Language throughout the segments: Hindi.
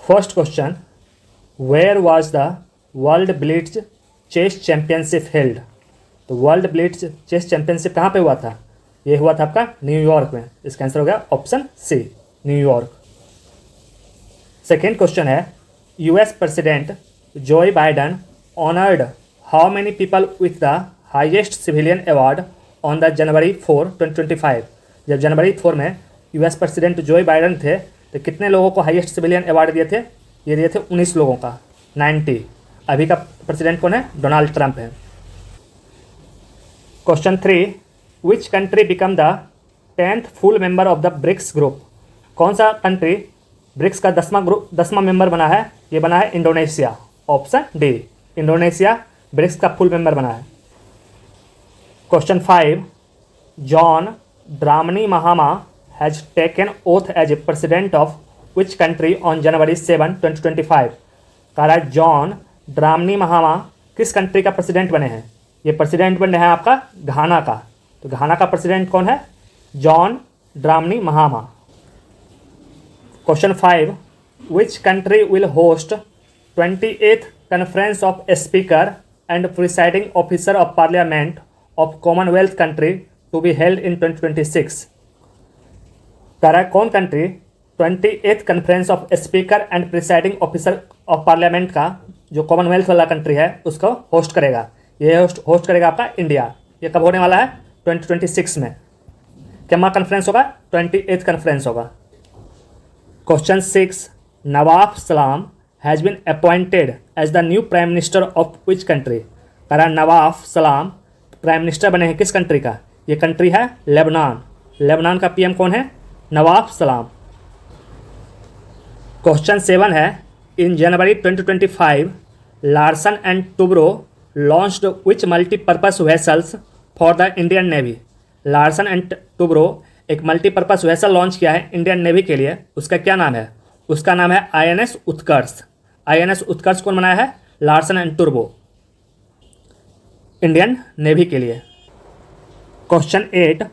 First question, where was the world blitz chess championship held? तो वर्ल्ड ब्लिट्ज चेस चैंपियनशिप कहाँ पे हुआ था? ये हुआ था आपका न्यूयॉर्क में। इसका आंसर हो गया option C, New York. Second question है, US president Joe Biden honoured how many people with the highest civilian award on the January 4, 2025? जब जनवरी 4 में यूएस प्रेसिडेंट जो बाइडन थे तो कितने लोगों को हाईएस्ट सिविलियन अवार्ड दिए थे? ये दिए थे 19 लोगों का, 90। अभी का प्रेसिडेंट कौन है? डोनाल्ड ट्रंप है। Question 3, which country become the 10th full member of the BRICS group? कौन सा कंट्री ब्रिक्स का 10वां मेंबर बना है? ये बना है Indonesia, option D, Indonesia BRICS का फुल मेंबर बना है। Question 5, John Dramani Mahama has taken oath as a president of which country on January 7, 2025? कह रहा है जॉन ड्रामनी महामा किस कंट्री का प्रेसिडेंट बने हैं? ये प्रेसिडेंट बने हैं आपका घाना का। तो घाना का प्रेसिडेंट कौन है? John Dramani Mahama. Question 5, which country will host 28th conference of speaker and presiding officer of parliament of commonwealth country to be held in 2026? कह रहा है कौन country 28th conference of speaker and presiding officer of parliament का जो कॉमनवेल्थ वाला कंट्री है उसको होस्ट करेगा? ये होस्ट करेगा आपका इंडिया। ये कब होने वाला है? 2026 में। क्या कॉन्फ्रेंस होगा? 28th कॉन्फ्रेंस होगा। Question 6, Nawaf Salam has been appointed as the new prime minister of which country? कह रहा नवाफ सलाम प्राइम मिनिस्टर बने हैं किस कंट्री का? ये कंट्री है लेबनान। लेबनान का पीएम कौन है? नवाफ सलाम। क्वेश्चन 7 है, इन January 2025 Larsen and Toubro launched which multipurpose vessels for the Indian navy? Larsen and Toubro एक मल्टीपर्पज वेसल लॉन्च किया है इंडियन नेवी के लिए। उसका क्या नाम है? उसका नाम है INS उत्कर्ष। INS उत्कर्ष कौन बनाया है? Larsen and Toubro, Indian navy के लिए। Question 8,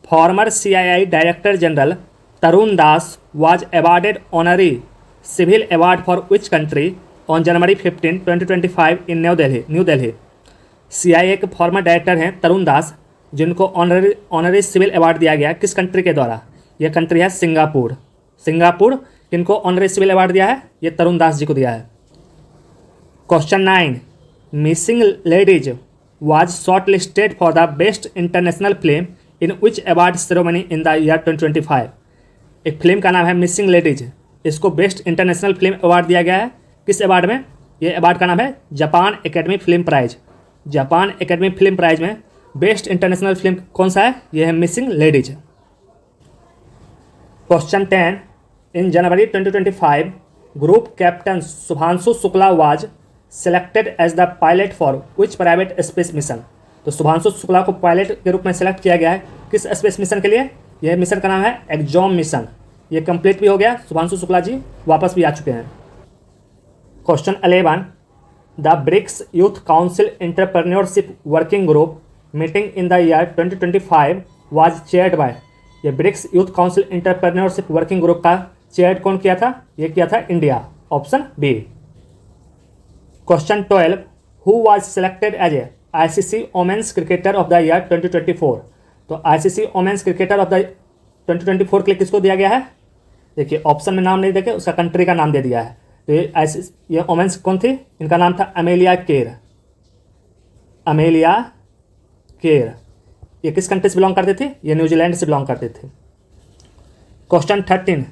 former CII director general Tarun Das was awarded honorary civil award for which country on January 15, 2025 in New Delhi? CII के फॉर्मर डायरेक्टर हैं तरुण दास, जिनको ऑनरी सिविल अवार्ड दिया गया किस कंट्री के द्वारा? यह कंट्री है सिंगापुर। सिंगापुर किनको ऑनरी सिविल अवार्ड दिया है? ये तरुण दास जी को दिया है। Question 9, missing ladies was short listed for the best international film in which award ceremony in the year 2025? एक फिल्म का नाम है मिसिंग लेडीज। इसको बेस्ट इंटरनेशनल फिल्म अवार्ड दिया गया है किस अवार्ड में? ये अवार्ड का नाम है Japan academy film prize. Japan academy film prize में बेस्ट इंटरनेशनल फिल्म कौन सा है? यह है Missing Ladies. Question 10, in January 2025 group captain Shubhanshu Shukla was selected as the pilot for which private space mission? तो शुभांशु शुक्ला को पायलट के रूप में सेलेक्ट किया गया है किस स्पेस मिशन के लिए? यह मिशन का नाम है एक्सॉम मिशन। ये कंप्लीट भी हो गया, शुभांशु शुक्ला जी वापस भी आ चुके हैं। Question 11, the BRICS youth council entrepreneurship working group meeting in the year 2025 was chaired by? ये BRICS youth council entrepreneurship working group का चेयर कौन किया था? ये किया था India, option B. Question 12, who was selected as a ICC women's cricketer of the year 2024? तो ICC women's cricketer of the 2024 के लिए किसको दिया गया है? देखिए ऑप्शन में नाम नहीं देके उसका कंट्री का नाम दे दिया है। तो ये वोमेन्स कौन थी? इनका नाम था अमेलिया केर। अमेलिया केर ये किस कंट्री से बिलोंग करते थे? ये न्यूजीलैंड से बिलोंग करते थे। Question 13,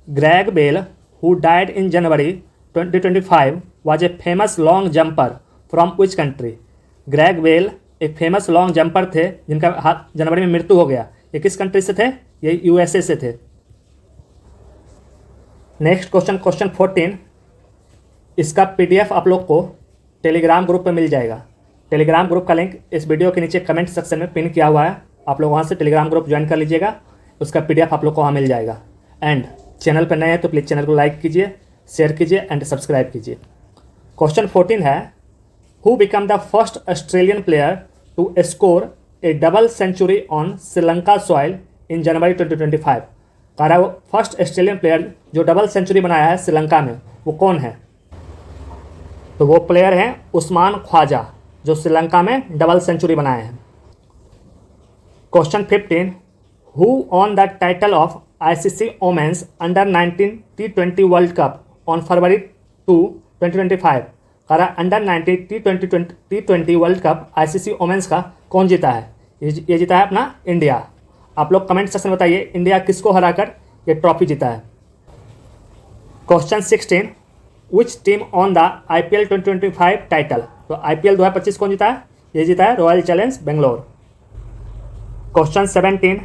Greg Bell who died in January 2025 was a famous long jumper from which country? Greg Bell एक फेमस लॉन्ग जंपर थे जिनका जनवरी में मृत्यु हो गया। ये किस कंट्री से थे? ये USA से थे। नेक्स्ट क्वेश्चन, क्वेश्चन 14, इसका PDF आप लोग को टेलीग्राम ग्रुप पे मिल जाएगा। टेलीग्राम ग्रुप का लिंक इस वीडियो के नीचे कमेंट सेक्शन में पिन किया हुआ है। आप लोग वहाँ से टेलीग्राम ग्रुप ज्वाइन कर लीजिएगा, उसका PDF आप लोग को वहाँ मिल जाएगा। एंड चैनल पर नए हैं तो प्लीज़ चैनल को लाइक कीजिए, शेयर कीजिए एंड सब्सक्राइब कीजिए। क्वेश्चन 14 है, who become the first Australian player to score a double century on Sri Lanka soil in January 2025? कह रहा है वो फर्स्ट ऑस्ट्रेलियन प्लेयर जो डबल सेंचुरी बनाया है श्रीलंका में, वो कौन है? तो वो प्लेयर हैं उस्मान ख्वाजा, जो श्रीलंका में डबल सेंचुरी बनाए हैं। Question 15, who on the title of ICC women's under 19 T20 world cup on February 2, 2025? कह रहा under 19 T20 world cup ICC women's का कौन जीता है? ये जीता है अपना इंडिया। आप लोग कमेंट सेक्शन में बताइए इंडिया किसको हराकर ये ट्रॉफी जीता है। Question 16, which team on the IPL 2025 title? तो IPL 2025 कौन जीता है? ये जीता है royal challenge Bangalore. Question 17,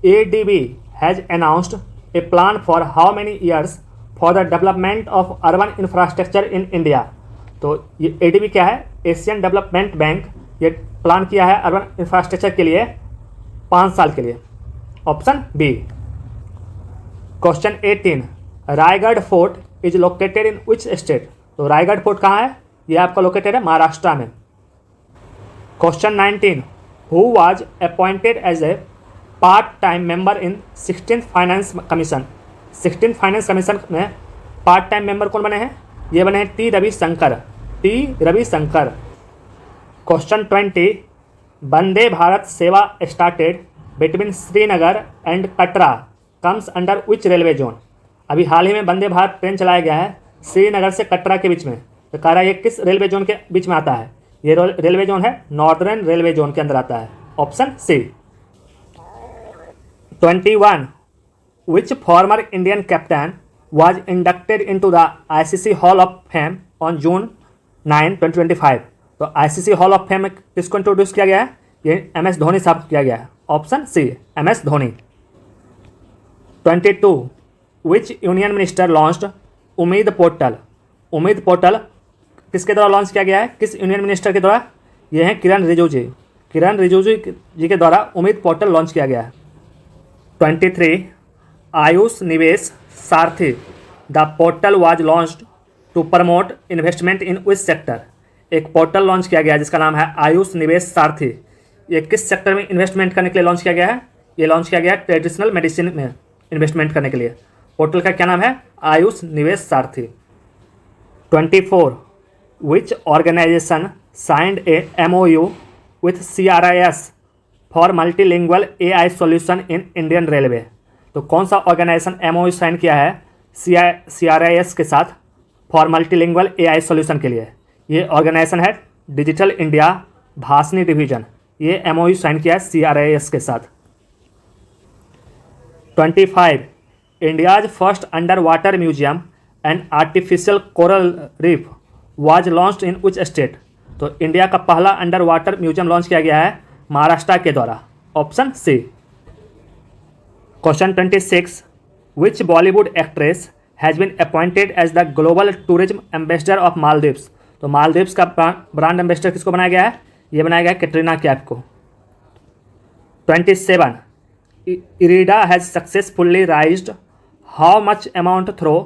ADB has announced A plan for how many years for the development of urban infrastructure in India? तो ये ADB क्या है? Asian development bank. ये प्लान किया है अर्बन इंफ्रास्ट्रक्चर के लिए 5 साल के लिए। Option B. Question 18, Raigad fort is located in which state? तो रायगढ़ फोर्ट कहाँ है? ये आपका लोकेटेड है महाराष्ट्र में। Question 19, who was appointed as a part time member in 16th finance commission? 16th finance commission में पार्ट टाइम मेंबर कौन बने हैं? ये बने हैं T Ravishankar. Question 20, Vande Bharat Seva started between Srinagar and Katra comes under which railway zone? अभी हाल ही में वंदे भारत ट्रेन चलाया गया है श्रीनगर से कटरा के बीच में। तो कह रहा है ये किस रेलवे जोन के बीच में आता है? ये रेलवे जोन है नॉर्दर्न रेलवे जोन के अंदर आता है। Option C. 21, which former Indian captain was inducted into the ICC hall of fame on June 9, 2025? तो ICC हॉल ऑफ फेम में किसको इंट्रोड्यूस किया गया है? ये MS धोनी साहब किया गया है। ऑप्शन सी, MS धोनी। 22, which union minister launched Umeed portal? Umeed portal किसके द्वारा लॉन्च किया गया है? किस यूनियन मिनिस्टर के द्वारा? ये हैं किरण रिजिजू जी के द्वारा उम्मीद पोर्टल लॉन्च किया गया है। 23, Ayush Nivesh Saarthi the portal was launched to promote investment in which sector? एक पोर्टल लॉन्च किया गया है जिसका नाम है आयुष निवेश सारथी। ये किस सेक्टर में इन्वेस्टमेंट करने के लिए लॉन्च किया गया है? ये लॉन्च किया गया है ट्रेडिशनल मेडिसिन में इन्वेस्टमेंट करने के लिए। पोर्टल का क्या नाम है? Ayush Nivesh Saarthi. 24, which organisation signed a MOU with CRIS for multilingual AI solution in Indian railway? तो कौन सा ऑर्गेनाइजेशन MOU साइन किया है CRIS के साथ फॉर मल्टीलिंगुअल AI सॉल्यूशन के लिए? ये ऑर्गेनाइजेशन है डिजिटल इंडिया भासनी डिवीजन। ये MOU साइन किया है CRIS के साथ। 25, India's first under water museum and artificial coral reef was launched in which state? तो इंडिया का पहला अंडर वाटर म्यूजियम लॉन्च किया गया है महाराष्ट्र के द्वारा। Option C. Question 26, which Bollywood actress has been appointed as the global tourism ambassador of Maldives? तो मालदीव्स का ब्रांड एम्बेसडर किसको बनाया गया है? ये बनाया गया है कैटरीना कैफ को। 27, IREDA has successfully raised how much amount through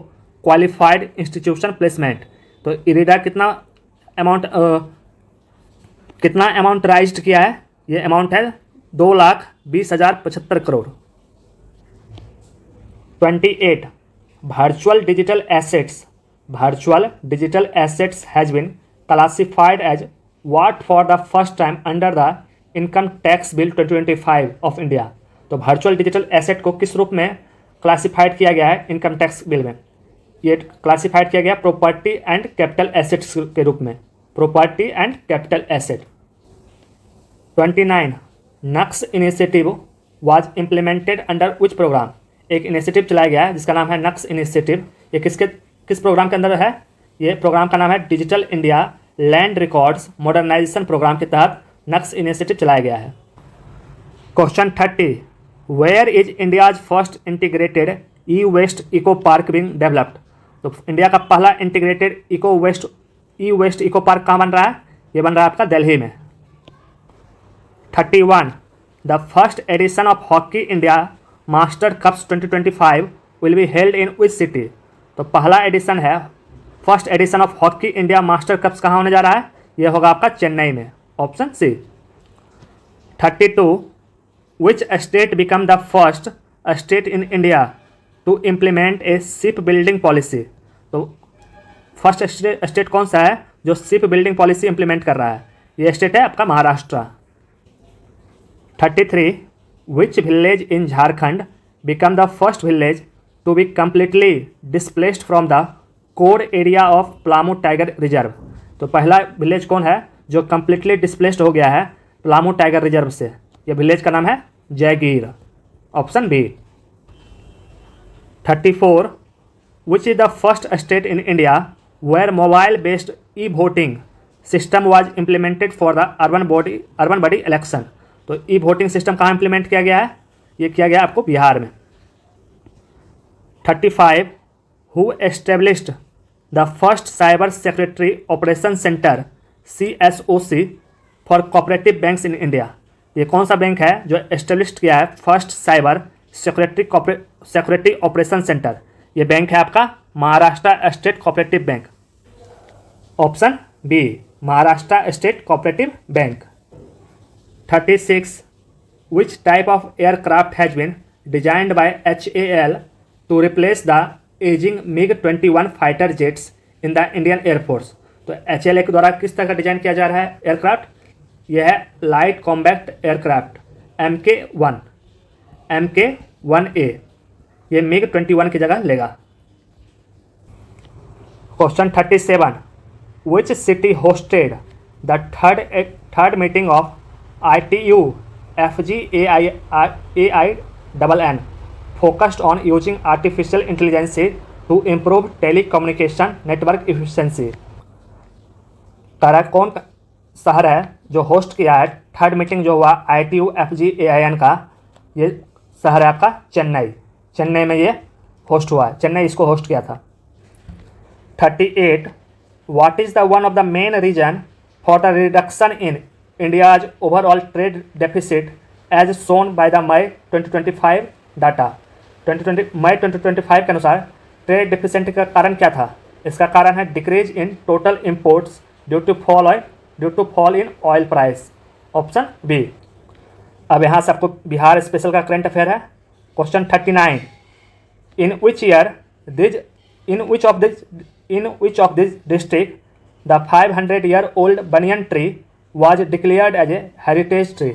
qualified institution placement? तो इरिडा कितना अमाउंट राइज्ड किया है? ये अमाउंट है 2,20,075 crore. 28, virtual digital assets has been classified as what for the first time under the income tax bill 2025 of India? तो वर्चुअल डिजिटल एसेट को किस रूप में क्लासिफाइड किया गया है इनकम टैक्स बिल में? ये क्लासिफाइड किया गया प्रॉपर्टी एंड कैपिटल एसेट्स के रूप में। Property and capital asset. 29, nux initiative was implemented under which programme? एक इनिशिएटिव चलाया गया है जिसका नाम है नक्स इनिशिएटिव। ये किस प्रोग्राम के अंदर है? ये प्रोग्राम का नाम है digital India land records modernization program के तहत नक्स इनिशिएटिव चलाया गया है। Question 30, where is India's first integrated e-waste eco park being developed? तो इंडिया का पहला इंटीग्रेटेड ई-वेस्ट इको पार्क कहाँ बन रहा है? ये बन रहा है आपका दिल्ली में। 31, the first edition of hockey India master cups 2025 will be held in which city? तो पहला एडिशन है, first edition of hockey India master cups कहाँ होने जा रहा है? ये होगा आपका चेन्नई में। Option C. 32, which state become the first state in India to implement a ship building policy. तो फर्स्ट स्टेट कौन सा है जो शिप बिल्डिंग पॉलिसी इंप्लीमेंट कर रहा है? ये स्टेट है आपका Maharashtra. 33 which village in Jharkhand become the first village to be completely displaced from the core area of Palamu tiger reserve. तो पहला विलेज कौन है जो कम्प्लीटली डिस्प्लेस्ड हो गया है पलामू टाइगर रिजर्व से? यह विलेज का नाम है Jaigir, option B. 34 which is the first state in India where mobile based e voting system was implemented for the urban body election. तो ई वोटिंग सिस्टम कहाँ इंप्लीमेंट किया गया है? ये किया गया आपको बिहार में। 35 who established the first cyber secretary operation centre CSOC for cooperative banks in India. ये कौन सा बैंक है जो एस्टेब्लिश किया है first cyber security operation centre? ये बैंक है आपका Maharashtra state cooperative bank, option B Maharashtra state cooperative bank. 36 which type of aircraft has been designed by HAL to replace the aging MiG-21 fighter jets in the Indian air force. तो HAL के द्वारा किस तरह का डिजाइन किया जा रहा है एयरक्राफ्ट? यह है लाइट कॉम्बैक्ट एयरक्राफ्ट MK-1A। ये MiG-21 की जगह लेगा। Question 37 which city hosted the third meeting of ITU FGAINN focused on using artificial intelligence to improve telecommunication network efficiency। कौन शहर है जो होस्ट किया है थर्ड मीटिंग जो हुआ ITU FGAIN का? ये शहर है आपका चेन्नई में ये होस्ट हुआ है, चेन्नई इसको होस्ट किया था। 38 what is the one of the main reason for the reduction in India's overall trade deficit as shown by the May 2025 data. मई 2025 के अनुसार ट्रेड डेफिसिट का कारण क्या था? इसका कारण है decrease in total imports due to fall in oil price, option B. अब यहाँ से आपको बिहार स्पेशल का करंट अफेयर है। Question 39 in which of this district the 500-year-old banyan tree was declared as a heritage tree.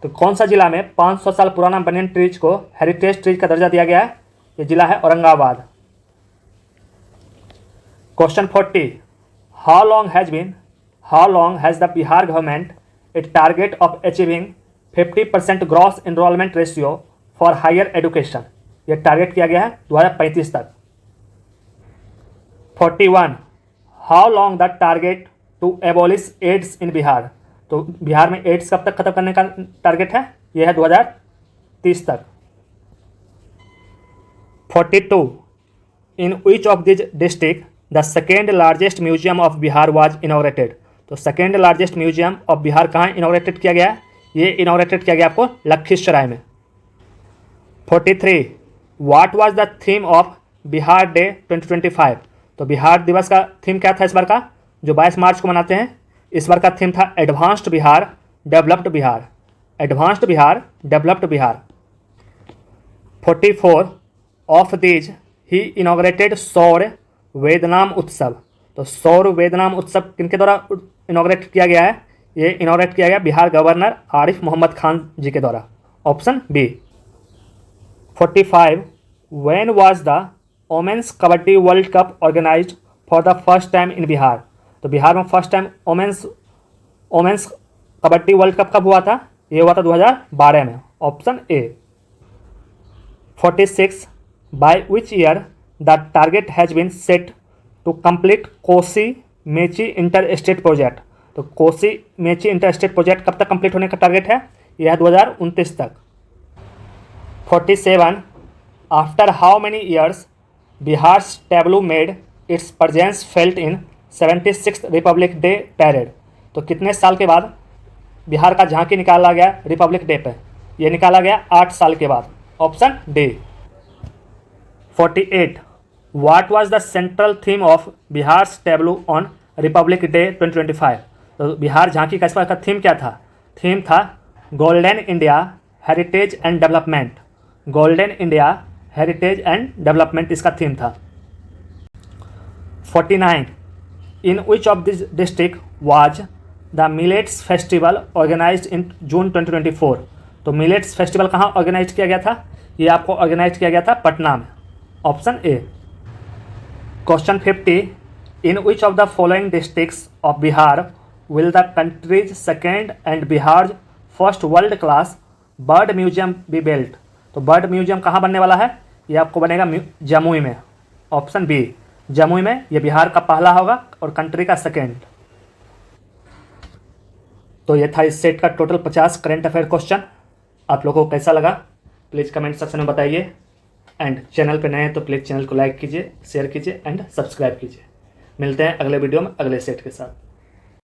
तो कौन सा जिला में 500 साल पुराना बनियन ट्रीज को हेरिटेज ट्रीज का दर्जा दिया गया है? ये जिला है Aurangabad. Question 40 how long has the Bihar government a target of achieving 50% gross enrolment ratio for higher education. ये टारगेट किया गया है 2035 तक। 41 how long the target to abolish AIDS in Bihar. तो बिहार में एड्स कब तक खत्म करने का टारगेट है? यह है 2030 तक। 42 in which of this district the second largest museum of Bihar was inaugurated. तो second largest museum of Bihar कहाँ इनॉग्रेटेड किया गया है? ये इनॉग्रेटेड किया गया आपको लखीसराय में। 43 what was the theme of Bihar day 2025। तो बिहार दिवस का थीम क्या था इस बार का, जो 22 मार्च को मनाते हैं? इस बार का थीम था advanced Bihar developed Bihar, advanced Bihar developed Bihar. 44 of these he inaugurated सौर वेदनाम उत्सव। तो सौर वेदनाम उत्सव किनके द्वारा इनॉग्रेट किया गया है? ये इनॉग्रेट किया गया बिहार गवर्नर आरिफ मोहम्मद खान जी के द्वारा, option B. 45 when was the women's kabaddi world cup organised for the first time in Bihar. तो बिहार में first time women's kabaddi world cup कब हुआ था? ये हुआ था 2012 में, option A. 46 by which year the target has been set to complete Kosi Mechi inter state project. तो Kosi Mechi inter state project कब तक कंप्लीट होने का टारगेट है? यह है 2029 तक। 47 after how many years Bihar tableau made it's presence felt in 76th Republic day parade. तो कितने साल के बाद बिहार का झांकी निकाला गया रिपब्लिक डे पे? ये निकाला गया 8 साल के बाद, option D. 48 what was the central theme of Bihar tableau on Republic day 2025। तो बिहार झांकी का इस बार का थीम क्या था? थीम था golden India heritage and development, golden India heritage and development इसका थीम था। 49 in which of this district was the millets festival organised in June 2024। तो मिलेट्स फेस्टिवल कहाँ ऑर्गेनाइज किया गया था? ये आपको ऑर्गेनाइज किया गया था पटना में, option A. Question 50 in which of the following districts of Bihar will the countries second and Bihar first world class bird museum be built. तो बर्ड म्यूजियम कहाँ बनने वाला है? ये आपको बनेगा जमुई में, ऑप्शन बी जमुई में। ये बिहार का पहला होगा और कंट्री का सेकेंड। तो ये था इस सेट का टोटल 50 करंट अफेयर क्वेश्चन। आप लोगों को कैसा लगा प्लीज़ कमेंट सेक्शन में बताइए। एंड चैनल पे नए हैं तो प्लीज़ चैनल को लाइक कीजिए, शेयर कीजिए एंड सब्सक्राइब कीजिए। मिलते हैं अगले वीडियो में अगले सेट के साथ।